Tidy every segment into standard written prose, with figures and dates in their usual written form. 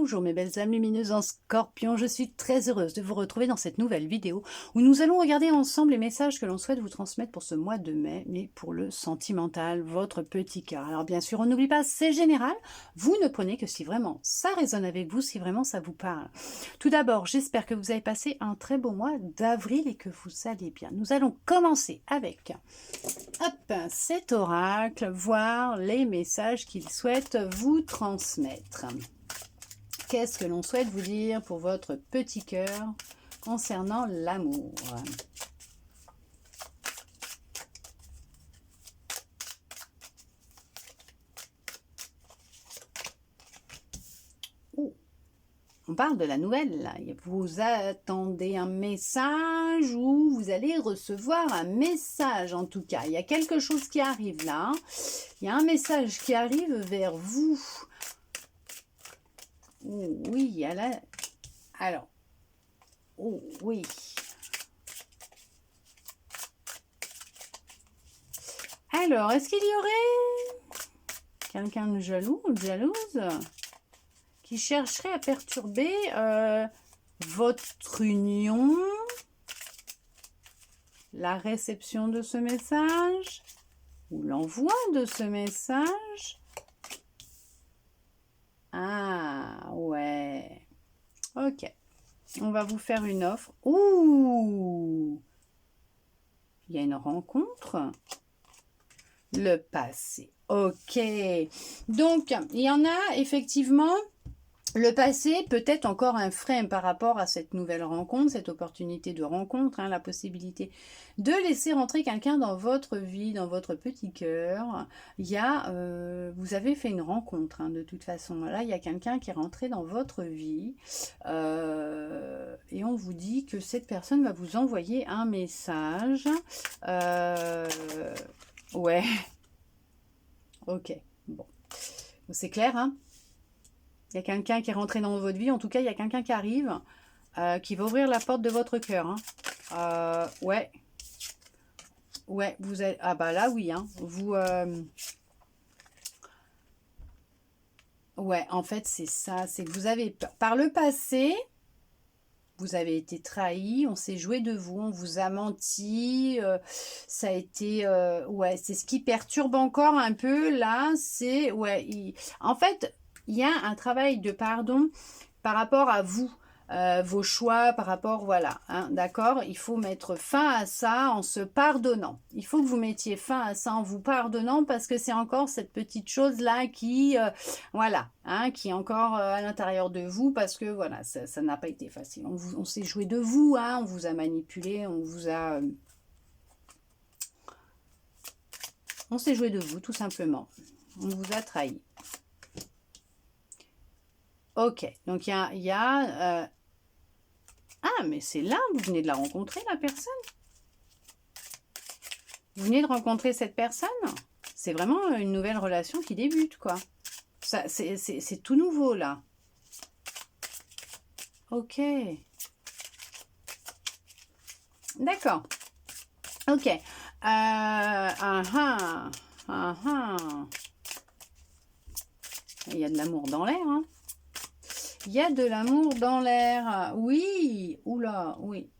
Bonjour mes belles âmes lumineuses en Scorpion, je suis très heureuse de vous retrouver dans cette nouvelle vidéo où nous allons regarder ensemble les messages que l'on souhaite vous transmettre pour ce mois de mai, mais pour le sentimental, votre petit cœur. Alors bien sûr, on n'oublie pas, c'est général, vous ne prenez que si vraiment ça résonne avec vous, si vraiment ça vous parle. Tout d'abord, j'espère que vous avez passé un très beau mois d'avril et que vous allez bien. Nous allons commencer avec cet oracle, voir les messages qu'il souhaite vous transmettre. Qu'est-ce que l'on souhaite vous dire pour votre petit cœur concernant l'amour? On parle de la nouvelle, là. Vous attendez un message ou vous allez recevoir un message, en tout cas. Il y a quelque chose qui arrive là. Il y a un message qui arrive vers vous. Oh, oui, il y a là... Alors, oh, oui. Alors, est-ce qu'il y aurait quelqu'un de jaloux ou de jalouse qui chercherait à perturber votre union, la réception de ce message ou l'envoi de ce message? Ah, ouais. Ok. On va vous faire une offre. Ouh! Il y a une rencontre. Le passé. Ok. Donc, il y en a effectivement... Le passé peut être encore un frein par rapport à cette nouvelle rencontre, cette opportunité de rencontre, la possibilité de laisser rentrer quelqu'un dans votre vie, dans votre petit cœur. Il y a, vous avez fait une rencontre, de toute façon. Là, il y a quelqu'un qui est rentré dans votre vie et on vous dit que cette personne va vous envoyer un message. Ouais. Ok. Bon. C'est clair, hein? Il y a quelqu'un qui est rentré dans votre vie. En tout cas, il y a quelqu'un qui arrive, qui va ouvrir la porte de votre cœur. Ouais. Ouais, vous êtes... Ah bah là, oui. Vous... Ouais, en fait, c'est ça. C'est que vous avez... Par le passé, vous avez été trahi. On s'est joué de vous. On vous a menti. Ça a été... Ouais, c'est ce qui perturbe encore un peu. Là, c'est... Ouais, en fait... Il y a un travail de pardon par rapport à vous, vos choix, par rapport, voilà, d'accord? Il faut mettre fin à ça en se pardonnant. Il faut que vous mettiez fin à ça en vous pardonnant parce que c'est encore cette petite chose-là qui, voilà, qui est encore à l'intérieur de vous parce que, voilà, ça n'a pas été facile. On s'est joué de vous, on vous a manipulé, on s'est joué de vous, tout simplement. On vous a trahi. Ok, donc il y a ah, mais c'est là, vous venez de la rencontrer, la personne. Vous venez de rencontrer cette personne. C'est vraiment une nouvelle relation qui débute, quoi. C'est tout nouveau, là. Ok. D'accord. Ok. Il y a de l'amour dans l'air, Il y a de l'amour dans l'air. Oui. Oula, oui.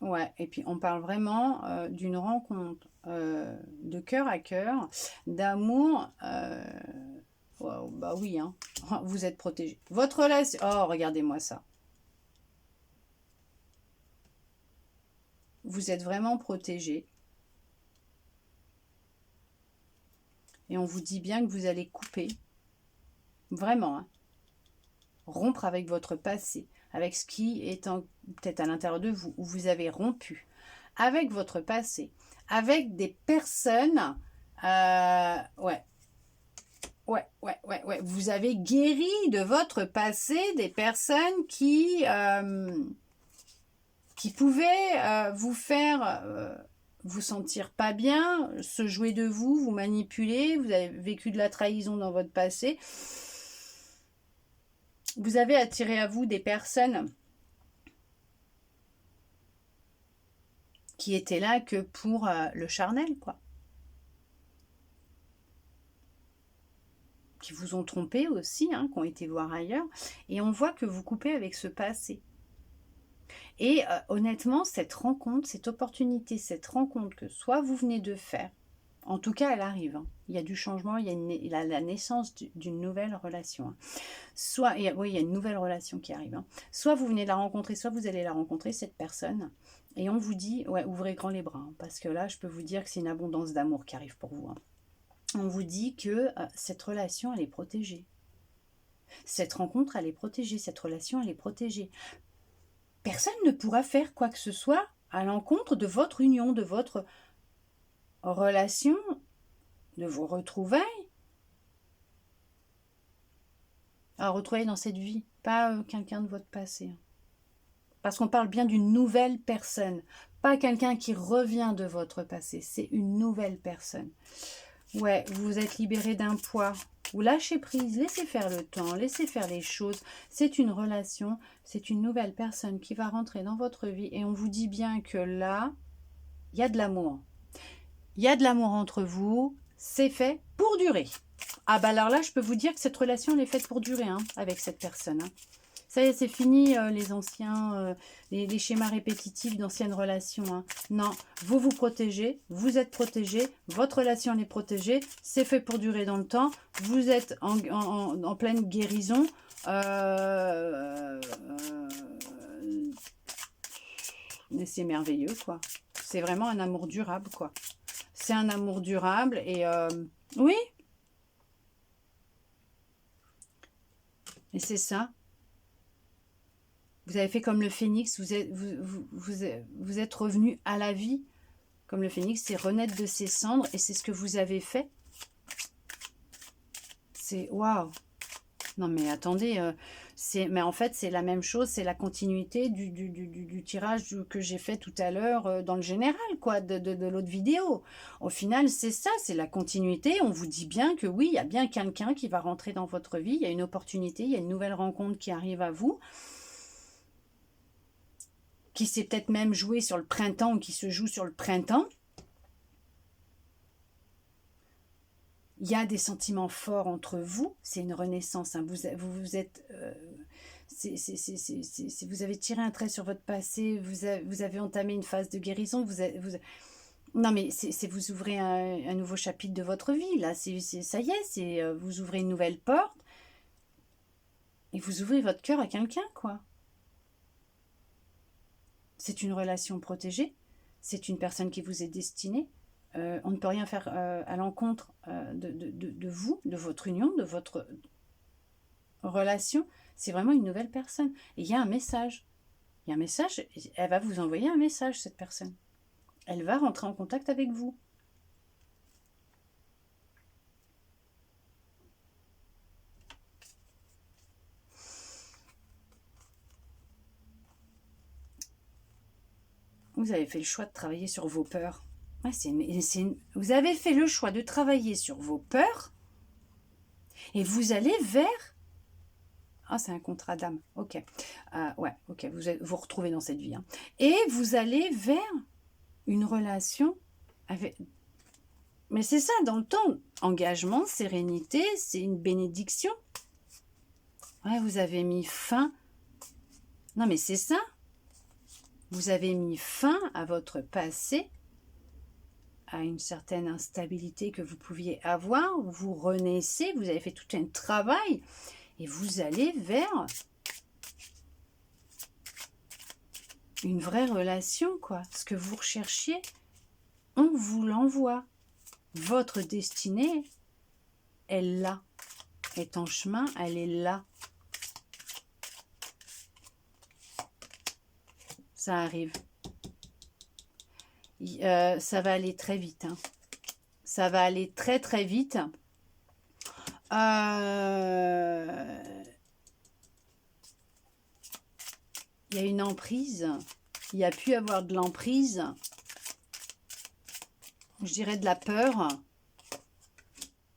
Ouais, et puis on parle vraiment d'une rencontre de cœur à cœur, d'amour. Wow, bah oui, vous êtes protégé. Votre relation... Oh, regardez-moi ça. Vous êtes vraiment protégé. Et on vous dit bien que vous allez couper. Vraiment, rompre avec votre passé, avec ce qui est peut-être à l'intérieur de vous, où vous avez rompu avec votre passé, avec des personnes, ouais, vous avez guéri de votre passé des personnes qui pouvaient vous faire vous sentir pas bien, se jouer de vous, vous manipuler, vous avez vécu de la trahison dans votre passé. Vous avez attiré à vous des personnes qui étaient là que pour le charnel, quoi. qui vous ont trompé aussi, hein, qui ont été voir ailleurs. Et on voit que vous coupez avec ce passé. Et honnêtement, cette rencontre, cette opportunité, cette rencontre que soit vous venez de faire, en tout cas elle arrive, hein. Il y a du changement, il y a la naissance d'une nouvelle relation. Hein. Soit, oui, il y a une nouvelle relation qui arrive. Hein. Soit vous venez de la rencontrer, soit vous allez la rencontrer, cette personne. Et on vous dit, ouais, ouvrez grand les bras. Hein, parce que là, je peux vous dire que c'est une abondance d'amour qui arrive pour vous. Hein. On vous dit que cette relation, elle est protégée. Cette rencontre, elle est protégée. Cette relation, elle est protégée. Personne ne pourra faire quoi que ce soit à l'encontre de votre union, de votre relation, de vos retrouvailles. À retrouver dans cette vie, pas quelqu'un de votre passé. Parce qu'on parle bien d'une nouvelle personne, pas quelqu'un qui revient de votre passé, c'est une nouvelle personne. Ouais, vous êtes libéré d'un poids, vous lâchez prise, laissez faire le temps, laissez faire les choses. C'est une relation, c'est une nouvelle personne qui va rentrer dans votre vie et on vous dit bien que là, il y a de l'amour. Il y a de l'amour entre vous, c'est fait pour durer. Ah bah alors là, je peux vous dire que cette relation, elle est faite pour durer hein, avec cette personne. Hein. Ça y est, c'est fini les anciens, les schémas répétitifs d'anciennes relations. Hein. Non, vous vous protégez, vous êtes protégé, votre relation elle est protégée, c'est fait pour durer dans le temps, vous êtes en pleine guérison. Mais c'est merveilleux, quoi. C'est vraiment un amour durable, quoi. C'est un amour durable et oui. Et c'est ça. Vous avez fait comme le phénix, vous êtes revenu à la vie. Comme le phénix, c'est renaître de ses cendres et c'est ce que vous avez fait. C'est waouh. Non mais attendez, mais en fait c'est la même chose, c'est la continuité du tirage que j'ai fait tout à l'heure dans le général, quoi, de l'autre vidéo. Au final c'est ça, c'est la continuité. On vous dit bien que oui, il y a bien quelqu'un qui va rentrer dans votre vie, il y a une opportunité, il y a une nouvelle rencontre qui arrive à vous, qui s'est peut-être même joué sur le printemps ou qui se joue sur le printemps. Il y a des sentiments forts entre vous, c'est une renaissance. Hein. Vous êtes, vous avez tiré un trait sur votre passé, vous avez entamé une phase de guérison. Non mais vous ouvrez un nouveau chapitre de votre vie. Là, ça y est, vous ouvrez une nouvelle porte et vous ouvrez votre cœur à quelqu'un, quoi. C'est une relation protégée, c'est une personne qui vous est destinée. On ne peut rien faire à l'encontre de vous, de votre union, de votre relation. C'est vraiment une nouvelle personne. Et il y a un message. Il y a un message, elle va vous envoyer un message, cette personne. Elle va rentrer en contact avec vous. Vous avez fait le choix de travailler sur vos peurs. Ouais, vous avez fait le choix de travailler sur vos peurs et vous allez vers... Ah, c'est un contrat d'âme. Ok. Ouais, ok. Vous retrouvez dans cette vie. Hein. Et vous allez vers une relation avec... Mais c'est ça, dans le temps. Engagement, sérénité, c'est une bénédiction. Ouais, vous avez mis fin... Non, mais c'est ça. Vous avez mis fin à votre passé, à une certaine instabilité que vous pouviez avoir. Vous renaissez, vous avez fait tout un travail et vous allez vers une vraie relation, quoi. Ce que vous recherchiez, on vous l'envoie. Votre destinée, elle là, est en chemin, elle est là. Ça arrive. Ça va aller très vite. Hein. Ça va aller très très vite. Il y a une emprise. Il y a pu avoir de l'emprise. Je dirais de la peur.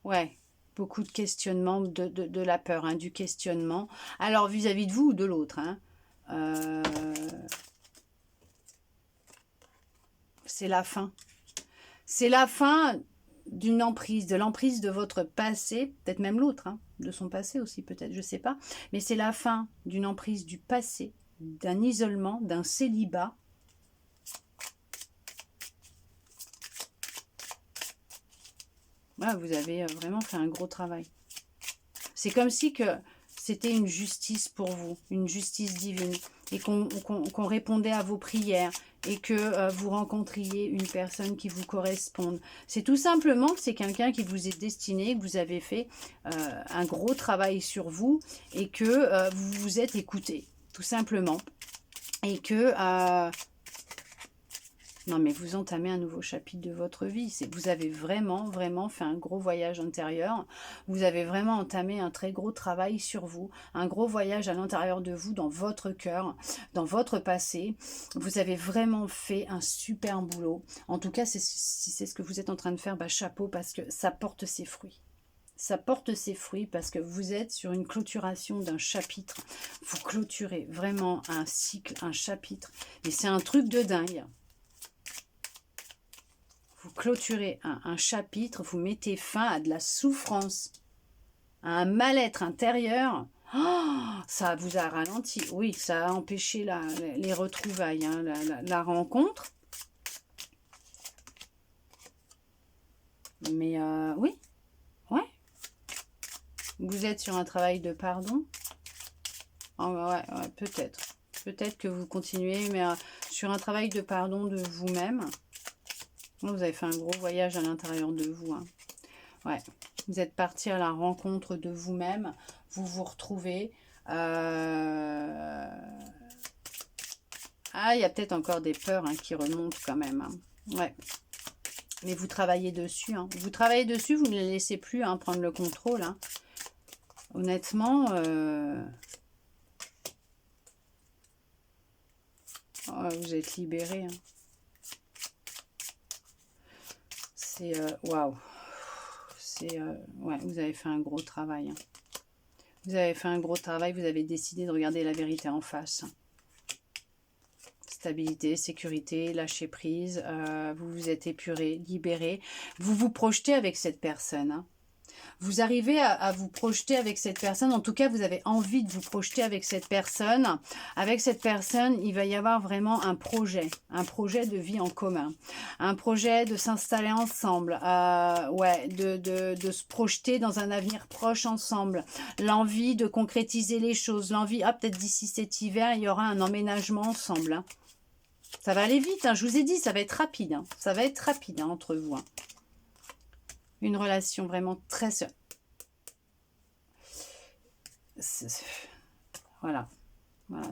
Ouais, beaucoup de questionnement, de la peur, hein, du questionnement. Alors vis-à-vis de vous ou de l'autre. Hein. C'est la fin. C'est la fin d'une emprise, de l'emprise de votre passé, peut-être même l'autre, hein, de son passé aussi peut-être, je ne sais pas, mais c'est la fin d'une emprise du passé, d'un isolement, d'un célibat. Là, vous avez vraiment fait un gros travail. C'est comme si que c'était une justice pour vous, une justice divine, et qu'on répondait à vos prières, et que vous rencontriez une personne qui vous corresponde. C'est tout simplement que c'est quelqu'un qui vous est destiné, que vous avez fait un gros travail sur vous, et que vous vous êtes écouté, tout simplement. Et que... non, mais vous entamez un nouveau chapitre de votre vie. Vous avez vraiment, vraiment fait un gros voyage intérieur. Vous avez vraiment entamé un très gros travail sur vous. Un gros voyage à l'intérieur de vous, dans votre cœur, dans votre passé. Vous avez vraiment fait un super boulot. En tout cas, si c'est ce que vous êtes en train de faire, bah, chapeau, parce que ça porte ses fruits. Ça porte ses fruits parce que vous êtes sur une clôturation d'un chapitre. Vous clôturez vraiment un cycle, un chapitre. Et c'est un truc de dingue. Vous clôturez un chapitre, vous mettez fin à de la souffrance, à un mal-être intérieur. Oh, ça vous a ralenti. Oui, ça a empêché les retrouvailles, hein, la rencontre. Mais oui, ouais. Vous êtes sur un travail de pardon. Oh, ouais, peut-être. Peut-être que vous continuez, mais sur un travail de pardon de vous-même. Vous avez fait un gros voyage à l'intérieur de vous. Hein. Ouais. Vous êtes parti à la rencontre de vous-même. Vous vous retrouvez. Ah, il y a peut-être encore des peurs hein, qui remontent quand même. Hein. Ouais. Mais vous travaillez dessus. Hein. Vous travaillez dessus, vous ne les laissez plus hein, prendre le contrôle. Hein. Honnêtement, oh, vous êtes libéré. Hein. C'est waouh. Ouais, vous avez fait un gros travail. Hein. Vous avez fait un gros travail, vous avez décidé de regarder la vérité en face. Stabilité, sécurité, lâcher prise, vous vous êtes épuré, libéré. Vous vous projetez avec cette personne. Hein. Vous arrivez à vous projeter avec cette personne. En tout cas, vous avez envie de vous projeter avec cette personne. Avec cette personne, il va y avoir vraiment un projet de vie en commun. Un projet de s'installer ensemble. Ouais, de se projeter dans un avenir proche ensemble. L'envie de concrétiser les choses. L'envie, peut-être d'ici cet hiver, il y aura un emménagement ensemble. Hein. Ça va aller vite, hein. Je vous ai dit, ça va être rapide. Hein. Ça va être rapide hein, entre vous. Hein. Une relation vraiment très seule. Voilà,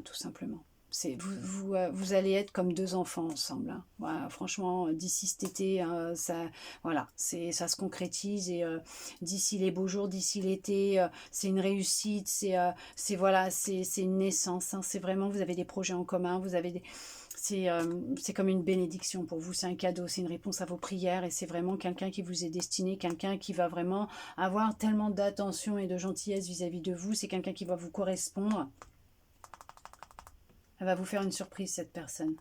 tout simplement. Vous allez être comme deux enfants ensemble. Hein. Voilà, franchement, d'ici cet été, ça se concrétise. Et d'ici les beaux jours, d'ici l'été, c'est une réussite. C'est une naissance. Hein. C'est vraiment, vous avez des projets en commun. Vous avez des... C'est comme une bénédiction pour vous, c'est un cadeau, c'est une réponse à vos prières et c'est vraiment quelqu'un qui vous est destiné, quelqu'un qui va vraiment avoir tellement d'attention et de gentillesse vis-à-vis de vous, c'est quelqu'un qui va vous correspondre. Elle va vous faire une surprise, cette personne.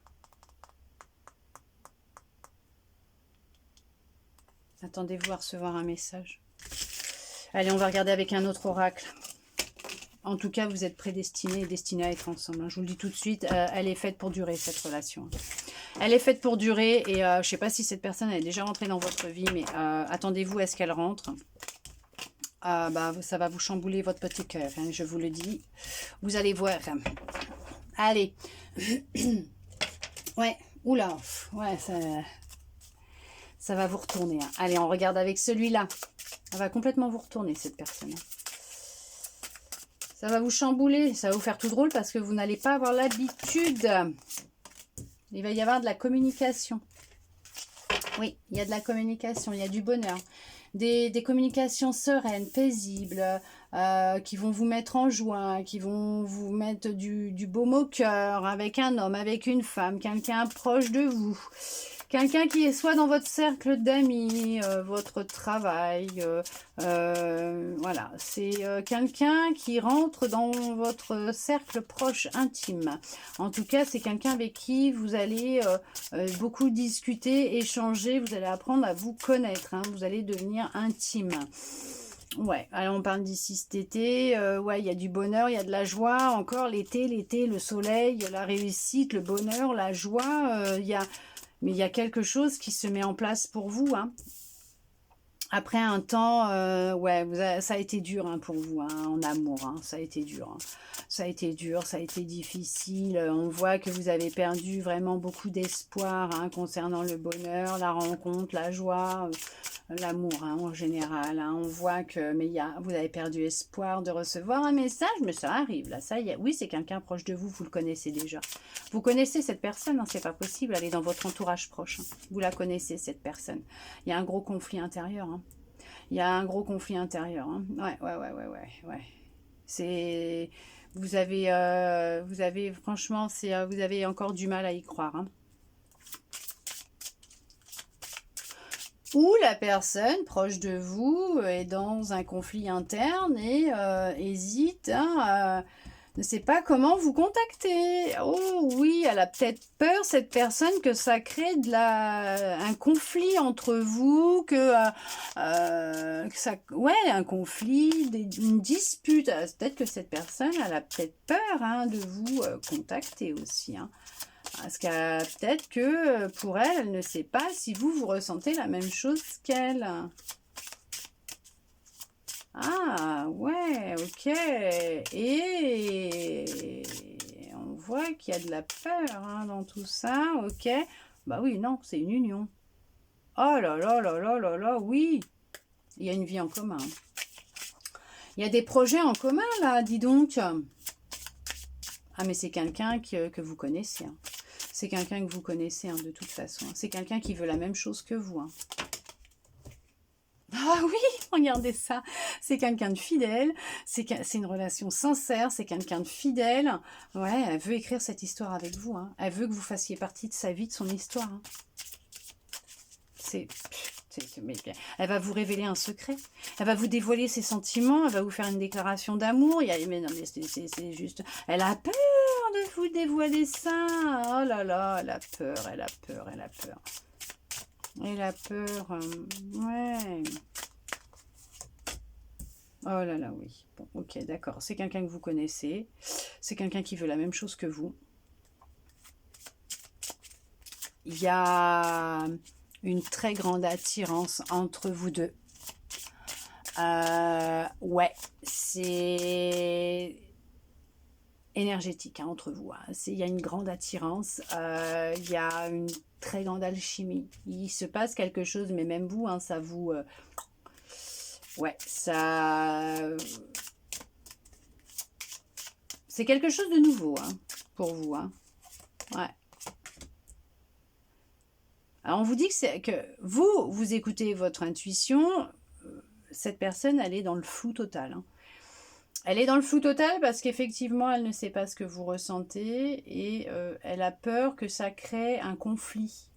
Attendez-vous à recevoir un message. Allez, on va regarder avec un autre oracle. En tout cas, vous êtes prédestinés et destinés à être ensemble. Hein. Je vous le dis tout de suite, elle est faite pour durer, cette relation. Elle est faite pour durer et je ne sais pas si cette personne est déjà rentrée dans votre vie, mais attendez-vous à ce qu'elle rentre. Ça va vous chambouler votre petit cœur, hein, je vous le dis. Vous allez voir. Allez. Ouais, oula. Ouais, ça va vous retourner. Hein. Allez, on regarde avec celui-là. Elle va complètement vous retourner, cette personne. Ça va vous chambouler, ça va vous faire tout drôle parce que vous n'allez pas avoir l'habitude. Il va y avoir de la communication. Oui, il y a de la communication, il y a du bonheur. Des communications sereines, paisibles, qui vont vous mettre en joie, qui vont vous mettre du baume au cœur, avec un homme, avec une femme, quelqu'un proche de vous. Quelqu'un qui est soit dans votre cercle d'amis, votre travail, voilà, c'est quelqu'un qui rentre dans votre cercle proche intime. En tout cas, c'est quelqu'un avec qui vous allez beaucoup discuter, échanger, vous allez apprendre à vous connaître, hein, vous allez devenir intime. Ouais, alors on parle d'ici cet été, ouais, il y a du bonheur, il y a de la joie, encore l'été, le soleil, la réussite, le bonheur, la joie, mais il y a quelque chose qui se met en place pour vous, hein. Après un temps, ouais, ça a été dur hein, pour vous, hein, en amour, hein, ça a été dur. Hein. Ça a été dur, ça a été difficile. On voit que vous avez perdu vraiment beaucoup d'espoir hein, concernant le bonheur, la rencontre, la joie, l'amour hein, en général. Hein. On voit que vous avez perdu espoir de recevoir un message, mais ça arrive. Là, ça y est. Oui, c'est quelqu'un proche de vous, vous le connaissez déjà. Vous connaissez cette personne, hein, c'est pas possible, elle est dans votre entourage proche. Hein. Vous la connaissez, cette personne. Il y a un gros conflit intérieur. Hein. Il y a un gros conflit intérieur. Hein. Ouais. C'est... vous avez franchement, vous avez encore du mal à y croire. Hein. Ou la personne proche de vous est dans un conflit interne et hésite, hein, ne sait pas comment vous contacter. Oh oui, elle a peut-être peur, cette personne, que ça crée un conflit entre vous, ouais, un conflit, une dispute. Peut-être que cette personne, elle a peut-être peur hein, de vous contacter aussi. Hein. Parce que peut-être que pour elle, elle ne sait pas si vous ressentez la même chose qu'elle. Ah, ouais, ok. Et on voit qu'il y a de la peur hein, dans tout ça, ok. Bah oui, non, c'est une union. Oh là là là là là là, oui. Il y a une vie en commun. Il y a des projets en commun, là, dis donc. Ah, mais c'est quelqu'un que vous connaissez. Hein. C'est quelqu'un que vous connaissez, hein, de toute façon. C'est quelqu'un qui veut la même chose que vous. Hein. Ah oui, regardez ça. C'est quelqu'un de fidèle. C'est une relation sincère. C'est quelqu'un de fidèle. Ouais, elle veut écrire cette histoire avec vous. Hein. Elle veut que vous fassiez partie de sa vie, de son histoire. Hein. Elle va vous révéler un secret. Elle va vous dévoiler ses sentiments. Elle va vous faire une déclaration d'amour. Mais non, mais c'est juste... Elle a peur de vous dévoiler ça. Oh là là, elle a peur, elle a peur, elle a peur. Elle a peur. Ouais. Oh là là, oui. Bon, ok, d'accord. C'est quelqu'un que vous connaissez. C'est quelqu'un qui veut la même chose que vous. Il y a une très grande attirance entre vous deux. Ouais, c'est énergétique hein, entre vous. Hein. Il y a une grande attirance, il y a une très grande alchimie. Il se passe quelque chose, mais même vous, hein, ça vous... ouais, ça... C'est quelque chose de nouveau hein, pour vous. Hein. Ouais. Alors on vous dit que vous écoutez votre intuition, cette personne, elle est dans le flou total. Hein. Elle est dans le flou total parce qu'effectivement, elle ne sait pas ce que vous ressentez et elle a peur que ça crée un conflit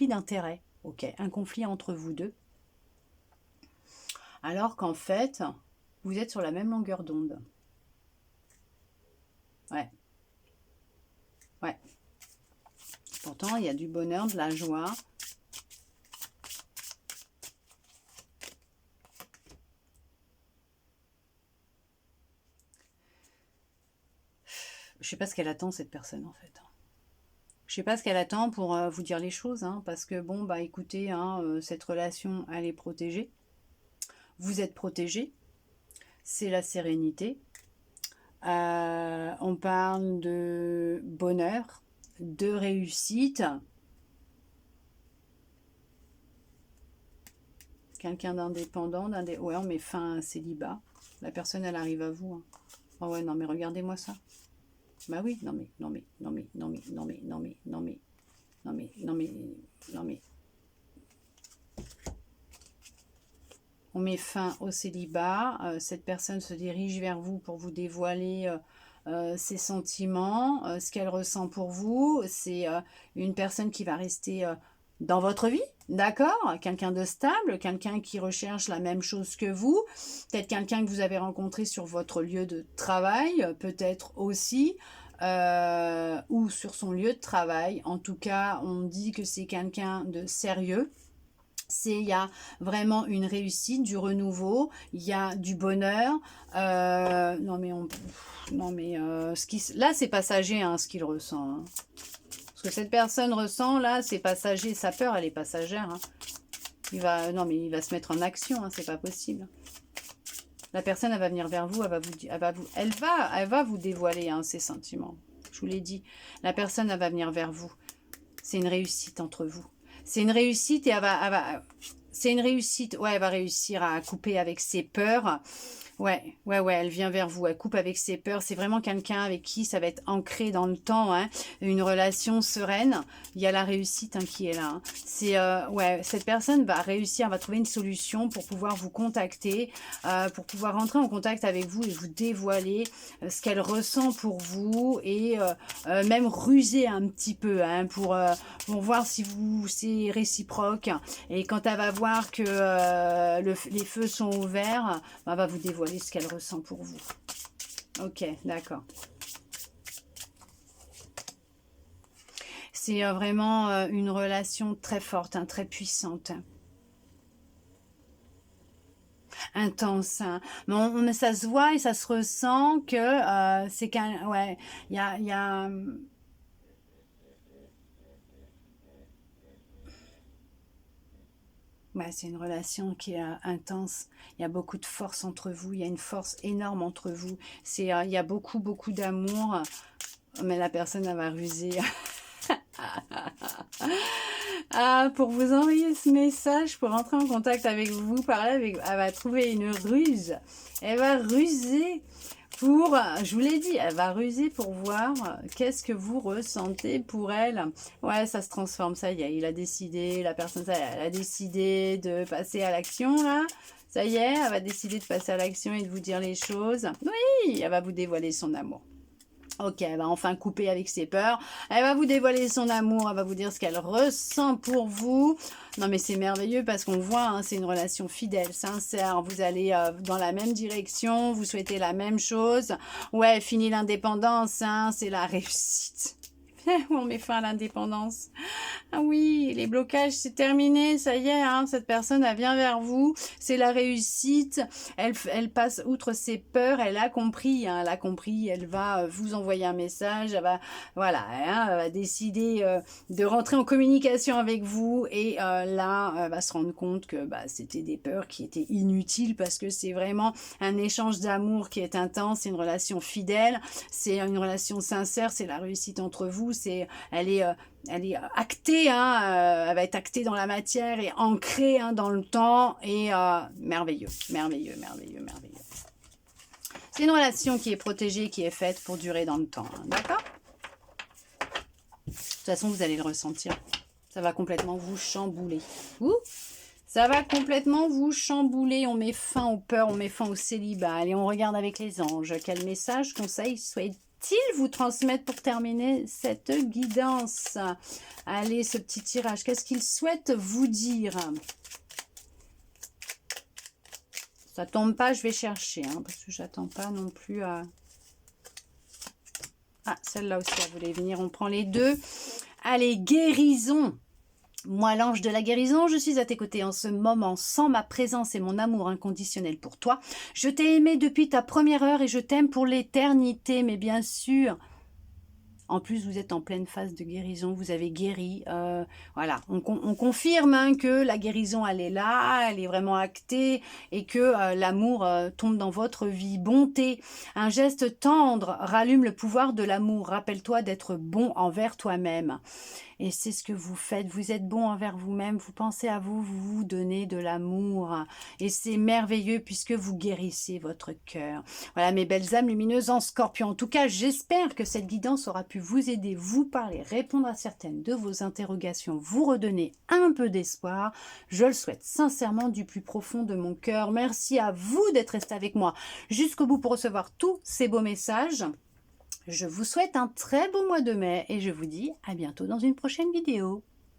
d'intérêt, ok, un conflit entre vous deux. Alors qu'en fait, vous êtes sur la même longueur d'onde. Ouais. Ouais. Pourtant, il y a du bonheur, de la joie. Je sais pas ce qu'elle attend, cette personne, en fait. Je sais pas ce qu'elle attend pour vous dire les choses, hein, parce que, bon, bah écoutez, hein, cette relation, elle est protégée. Vous êtes protégé. C'est la sérénité. On parle de bonheur, de réussite. Quelqu'un d'indépendant, ouais, on met fin à un célibat. La personne, elle arrive à vous. Hein. Oh ouais, non, mais regardez-moi ça. Bah oui, non mais. On met fin au célibat. Cette personne se dirige vers vous pour vous dévoiler ses sentiments, ce qu'elle ressent pour vous. C'est une personne qui va rester dans votre vie, d'accord? Quelqu'un de stable, quelqu'un qui recherche la même chose que vous, peut-être quelqu'un que vous avez rencontré sur votre lieu de travail, peut-être aussi, ou sur son lieu de travail. En tout cas, on dit que c'est quelqu'un de sérieux. Il y a vraiment une réussite, du renouveau, il y a du bonheur. Là, c'est passager, hein, ce qu'il ressent. Hein. Ce que cette personne ressent, là, c'est passager. Sa peur, elle est passagère. Hein. Il va se mettre en action, hein, c'est pas possible. La personne, elle va venir vers vous, elle va vous dévoiler hein, ses sentiments. Je vous l'ai dit. La personne, elle va venir vers vous. C'est une réussite entre vous. C'est une réussite et c'est une réussite. Ouais, elle va réussir à couper avec ses peurs. Ouais, elle vient vers vous, elle coupe avec ses peurs. C'est vraiment quelqu'un avec qui ça va être ancré dans le temps, hein, une relation sereine. Il y a la réussite hein, qui est là. Hein. Cette personne va réussir, va trouver une solution pour pouvoir vous contacter, pour pouvoir rentrer en contact avec vous et vous dévoiler ce qu'elle ressent pour vous et même ruser un petit peu hein, pour voir si c'est réciproque. Et quand elle va voir que les feux sont ouverts, elle va vous dévoiler ce qu'elle ressent pour vous. Ok, d'accord. C'est vraiment une relation très forte, hein, très puissante. Intense. Hein. Mais ça se voit et ça se ressent que c'est qu'un... Ouais, il y a Ouais, c'est une relation qui est intense. Il y a beaucoup de force entre vous. Il y a une force énorme entre vous. Il y a beaucoup, beaucoup d'amour. Mais la personne, elle va ruser. Ah, pour vous envoyer ce message, pour rentrer en contact avec vous, parler avec, elle va trouver une ruse. Elle va ruser je vous l'ai dit, elle va ruser pour voir qu'est-ce que vous ressentez pour elle. Ouais, ça se transforme, ça y est, il a décidé, la personne, ça y est, elle a décidé de passer à l'action, là. Ça y est, elle va décider de passer à l'action et de vous dire les choses. Oui, elle va vous dévoiler son amour. Ok, elle va enfin couper avec ses peurs. Elle va vous dévoiler son amour. Elle va vous dire ce qu'elle ressent pour vous. Non, mais c'est merveilleux parce qu'on voit, hein, c'est une relation fidèle, sincère. Vous allez dans la même direction. Vous souhaitez la même chose. Ouais, fini l'indépendance. Hein, c'est la réussite. On met fin à l'indépendance. Ah oui, les blocages, c'est terminé, ça y est, hein, cette personne, elle vient vers vous, c'est la réussite, elle passe outre ses peurs, elle a compris, hein, elle va vous envoyer un message, voilà, hein, elle va décider de rentrer en communication avec vous et là, elle va se rendre compte que c'était des peurs qui étaient inutiles parce que c'est vraiment un échange d'amour qui est intense, c'est une relation fidèle, c'est une relation sincère, c'est la réussite entre vous, elle est actée, hein, elle va être actée dans la matière et ancrée hein, dans le temps et merveilleux, merveilleux, merveilleux, merveilleux. C'est une relation qui est protégée, qui est faite pour durer dans le temps, hein, d'accord? De toute façon, vous allez le ressentir. Ça va complètement vous chambouler. Ça va complètement vous chambouler. On met fin aux peurs, on met fin au célibat. Allez, on regarde avec les anges. Quel message, conseil souhaite-t-il vous transmettre pour terminer cette guidance? Allez, ce petit tirage, qu'est-ce qu'il souhaite vous dire? Ça tombe pas, je vais chercher, hein, parce que j'attends pas non plus à... Ah, celle-là aussi, elle voulait venir. On prend les deux. Allez, guérison. Moi, l'ange de la guérison, je suis à tes côtés en ce moment, sans ma présence et mon amour inconditionnel pour toi. Je t'ai aimé depuis ta première heure et je t'aime pour l'éternité, mais bien sûr... En plus, vous êtes en pleine phase de guérison, vous avez guéri. Voilà, on confirme hein, que la guérison, elle est là, elle est vraiment actée et que l'amour tombe dans votre vie. Bonté, un geste tendre rallume le pouvoir de l'amour. Rappelle-toi d'être bon envers toi-même. Et c'est ce que vous faites, vous êtes bon envers vous-même, vous pensez à vous, vous vous donnez de l'amour. Et c'est merveilleux puisque vous guérissez votre cœur. Voilà mes belles âmes lumineuses en scorpion. En tout cas, j'espère que cette guidance aura pu vous aider, vous parler, répondre à certaines de vos interrogations, vous redonner un peu d'espoir. Je le souhaite sincèrement du plus profond de mon cœur. Merci à vous d'être resté avec moi jusqu'au bout pour recevoir tous ces beaux messages. Je vous souhaite un très beau mois de mai et je vous dis à bientôt dans une prochaine vidéo.